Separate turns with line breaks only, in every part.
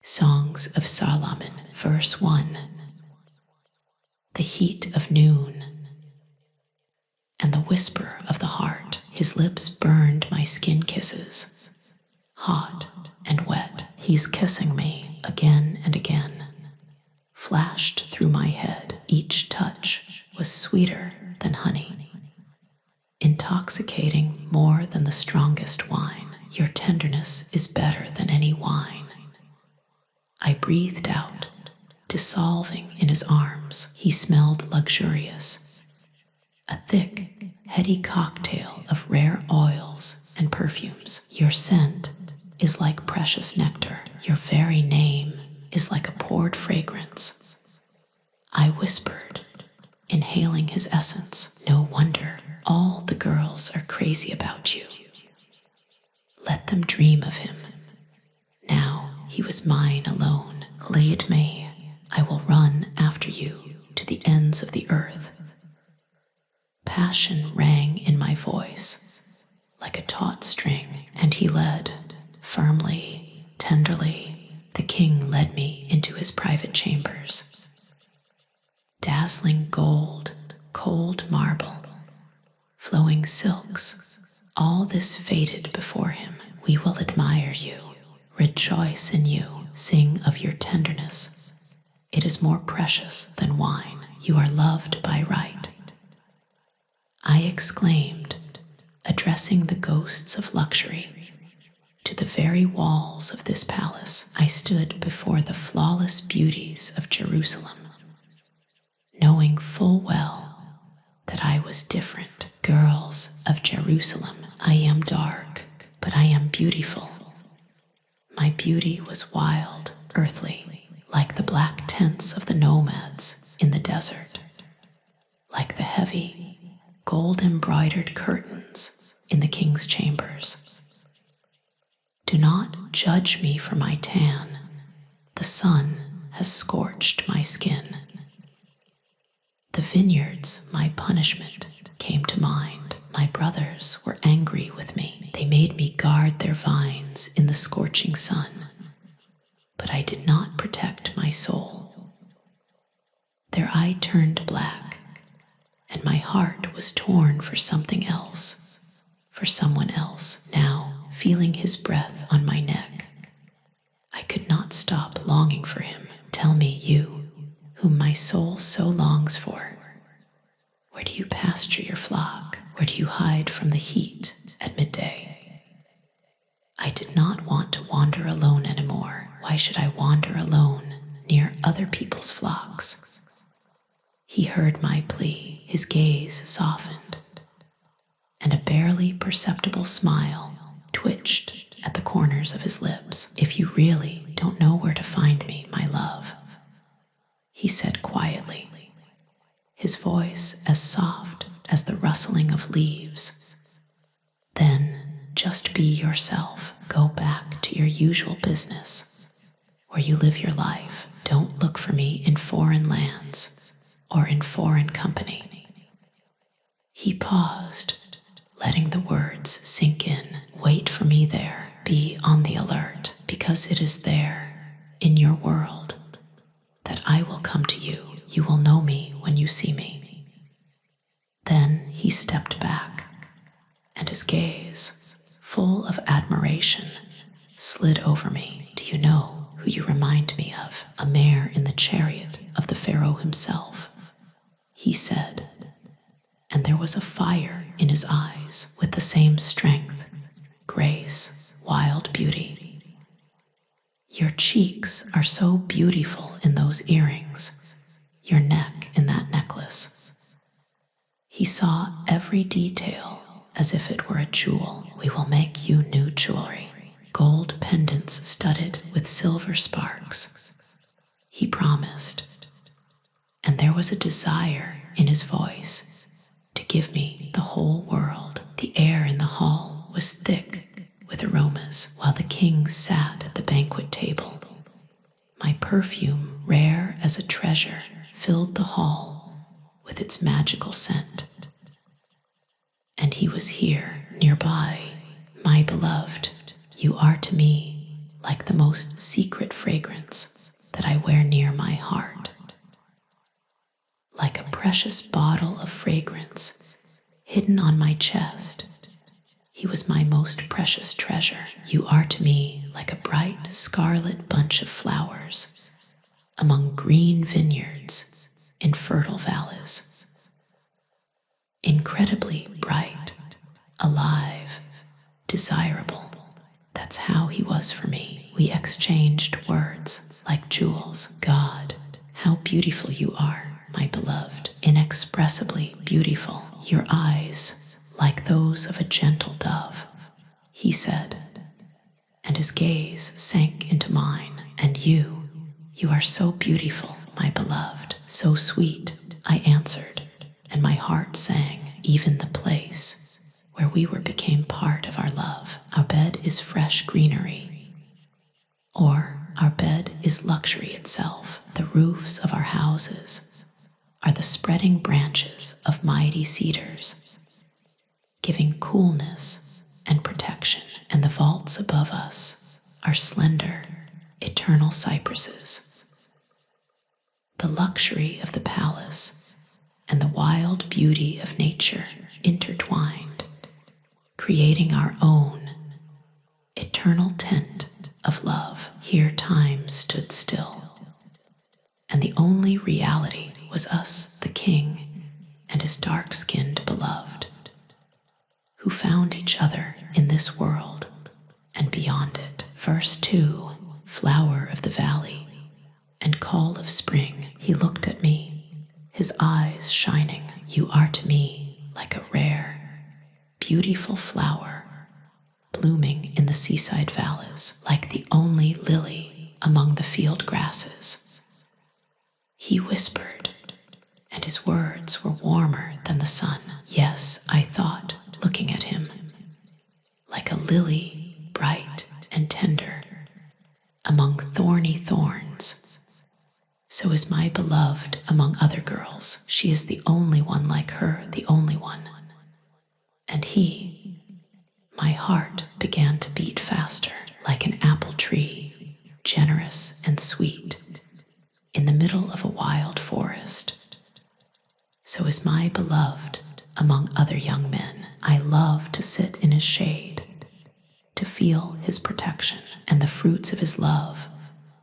Songs of Solomon, verse 1. The heat of noon and the whisper of the heart, his lips burned my skin kisses. Hot and wet, he's kissing me again and again. Flashed through my head, each touch was sweeter than honey. Intoxicating more than the strongest wine, your tenderness is better than any wine. I breathed out, dissolving in his arms. He smelled luxurious, a thick, heady cocktail of rare oils and perfumes. Your scent is like precious nectar. Your very name is like a poured fragrance. I whispered, inhaling his essence. No wonder all the girls are crazy about you. Let them dream of him. Now he was mine alone. Lead me. I will run after you to the ends of the earth. Passion rang in my voice like a taut string, and he led, firmly, tenderly. The king led me into his private chambers. Dazzling gold, cold marble, flowing silks, all this faded before him. We will admire you, rejoice in you, sing of your tenderness. It is more precious than wine. You are loved by right. I exclaimed, addressing the ghosts of luxury. To the very walls of this palace, I stood before the flawless beauties of Jerusalem, knowing full well that I was different. Girls of Jerusalem, I am dark, but I am beautiful. My beauty was wild, earthly, like the black tents of the nomads in the desert, like the heavy, gold-embroidered curtains in the king's chambers. Do not judge me for my tan. The sun has scorched my skin. The vineyards, my punishment, came to mind. My brothers were angry with me. They made me guard their vines in the scorching sun, but I did not protect my soul. Their eye turned black, and my heart was torn for something else, for someone else. Now, feeling his breath on my neck, I could not stop longing for him. Tell me, you, whom my soul so longs for, where do you pasture your flock? Where do you hide from the heat at midday? I did not want to wander alone anymore. Why should I wander alone near other people's flocks? He heard my plea. His gaze softened, and a barely perceptible smile twitched at the corners of his lips. If you really don't know where to find me, my love, he said quietly, his voice as soft as the rustling of leaves, then just be yourself. Go back to your usual business, where you live your life. Don't look for me in foreign lands or in foreign company. He paused, letting the words sink in. Wait for me there. Be on the alert, because it is there, in your world, that I will come to you. You will know me when you see me. Then he stepped back, and his gaze, full of admiration, slid over me. Do you know who you remind me of? A mare in the chariot of the Pharaoh himself, he said, and there was a fire in his eyes with the same strength, grace, wild beauty. Your cheeks are so beautiful in those earrings, your neck in that necklace. He saw every detail as if it were a jewel. We will make you new jewelry, gold pendants studded with silver sparks, he promised. And there was a desire in his voice to give me the whole world. The air in the hall was thick with aromas while the king sat at the banquet table. My perfume, rare as a treasure, filled the hall with its magical scent. And he was here, nearby, my beloved. You are to me like the most secret fragrance that I wear near my heart, like a precious bottle of fragrance hidden on my chest. He was my most precious treasure. You are to me like a bright scarlet bunch of flowers among green vineyards in fertile valleys. Incredibly bright, alive, desirable. That's how he was for me. We exchanged words like jewels. God, how beautiful you are, my beloved. Inexpressibly beautiful. Your eyes, like those of a gentle dove, he said, and his gaze sank into mine. And you are so beautiful, my beloved, so sweet, I answered, and my heart sang. Even the place where we were became part of our love. Our bed is fresh greenery, or our bed is luxury itself. The roofs of our houses are the spreading branches of mighty cedars, giving coolness and protection, and the vaults above us are slender, eternal cypresses. The luxury of the palace and the wild beauty of nature intertwined, creating our own eternal tent of love. Here time stood still, and the only reality was us, the king and his dark-skinned beloved, who found each other in this world and beyond it. Verse 2, flower of the valley and call of spring, he looked at me, his eyes shining. You are to me like a rare, beautiful flower blooming in the seaside valleys, like the only lily among the field grasses. He whispered, and his words were warmer than the sun. Yes, I thought, looking at him, like a lily, bright and tender among thorny thorns. So is my beloved among other girls. She is the only one like her, the only one. And my heart began to beat faster, like an apple tree, generous and sweet, in the middle of a wild forest. So is my beloved among other young men. I love to sit in his shade, to feel his protection, and the fruits of his love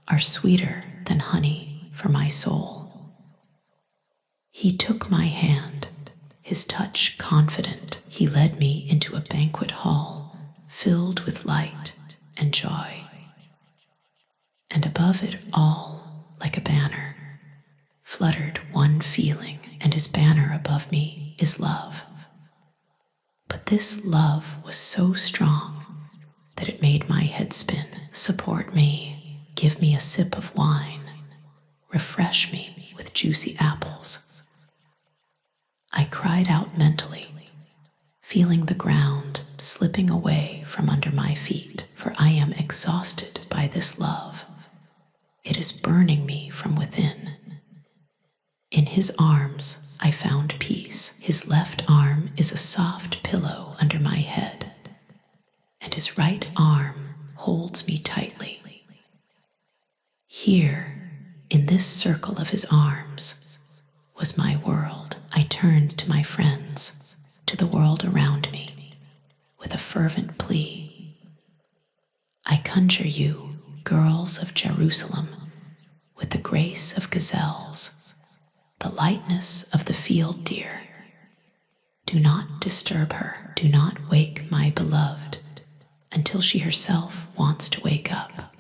are sweeter than honey for my soul. He took my hand, his touch confident. He led me into a banquet hall filled with light and joy. And above it all, like a banner, fluttered one feeling, and his banner above me is love. But this love was so strong that it made my head spin. Support me, give me a sip of wine, refresh me with juicy apples. I cried out mentally, feeling the ground slipping away from under my feet, for I am exhausted by this love. It is burning me from within. In his arms I found peace. His left arm is a soft pillow under my head, and his right arm holds me tightly. Here, in this circle of his arms, was my world. I turned to my friends, to the world around me, with a fervent plea. I conjure you, girls of Jerusalem, with the grace of gazelles, the lightness of the field deer. Do not disturb her. Do not wake my beloved until she herself wants to wake up.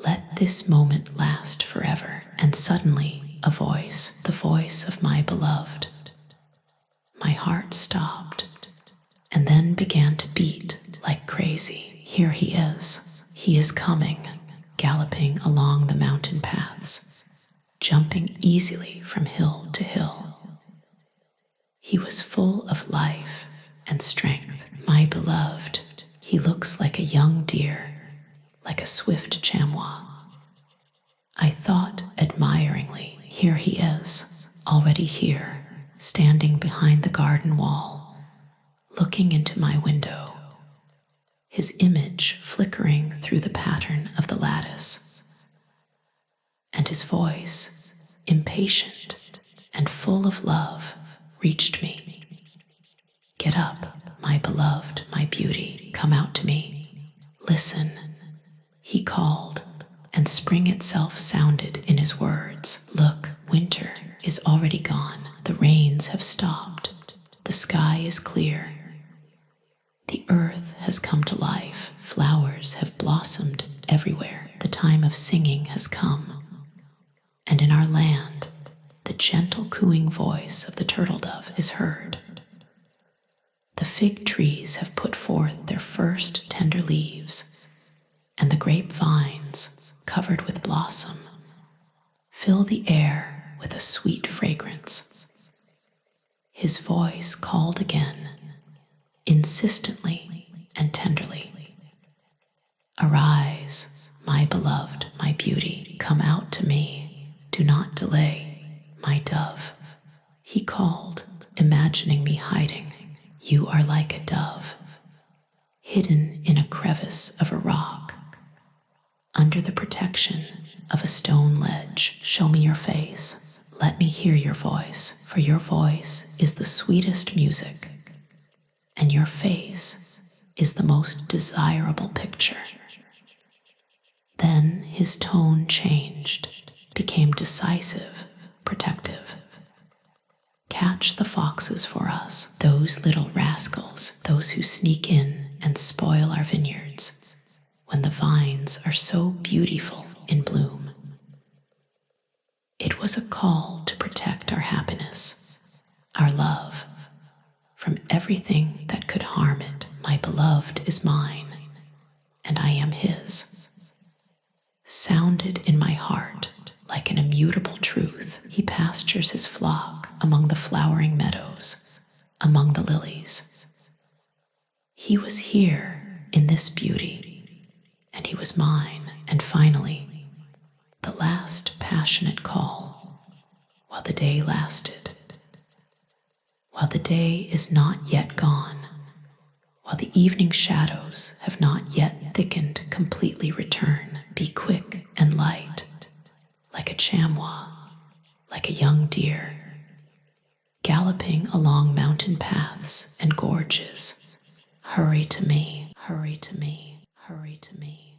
Let this moment last forever. And suddenly a voice, the voice of my beloved. My heart stopped and then began to beat like crazy. Here he is. He is coming, galloping along the mountain paths, jumping easily from hill to hill. He was full of life and strength. My beloved, he looks like a young deer, like a swift chamois. I thought admiringly, here he is, already here, standing behind the garden wall, looking into my window. his image flickering through the pattern of the lattice. And his voice, impatient and full of love, reached me. Get up, my beloved, my beauty, come out to me. Listen, he called, and spring itself sounded in his words. Look, winter is already gone. The rains have stopped. The sky is clear. The earth has come to life. Flowers have blossomed everywhere. The time of singing has come. And in our land, the gentle cooing voice of the turtle dove is heard. The fig trees have put forth their first tender leaves, and the grapevines, covered with blossom, fill the air with a sweet fragrance. His voice called again, insistently and tenderly. Arise, my beloved, my beauty, come out to me. Do not delay, my dove. He called, imagining me hiding. You are like a dove, hidden in a crevice of a rock, under the protection of a stone ledge. Show me your face. Let me hear your voice, for your voice is the sweetest music, and your face is the most desirable picture. Then his tone changed, became decisive, protective. Catch the foxes for us, those little rascals, those who sneak in and spoil our vineyards when the vines are so beautiful in bloom. It was a call to protect our happiness, our love, from everything that could harm it. My beloved is mine, and I am his. Sounded in my heart like an immutable truth. He pastures his flock among the flowering meadows, among the lilies. He was here in this beauty, and he was mine. And finally, the last passionate call, while the day lasted, while the day is not yet gone, while the evening shadows have not yet thickened, completely return. Be quick and light, like a chamois, like a young deer, galloping along mountain paths and gorges. Hurry to me, hurry to me, hurry to me.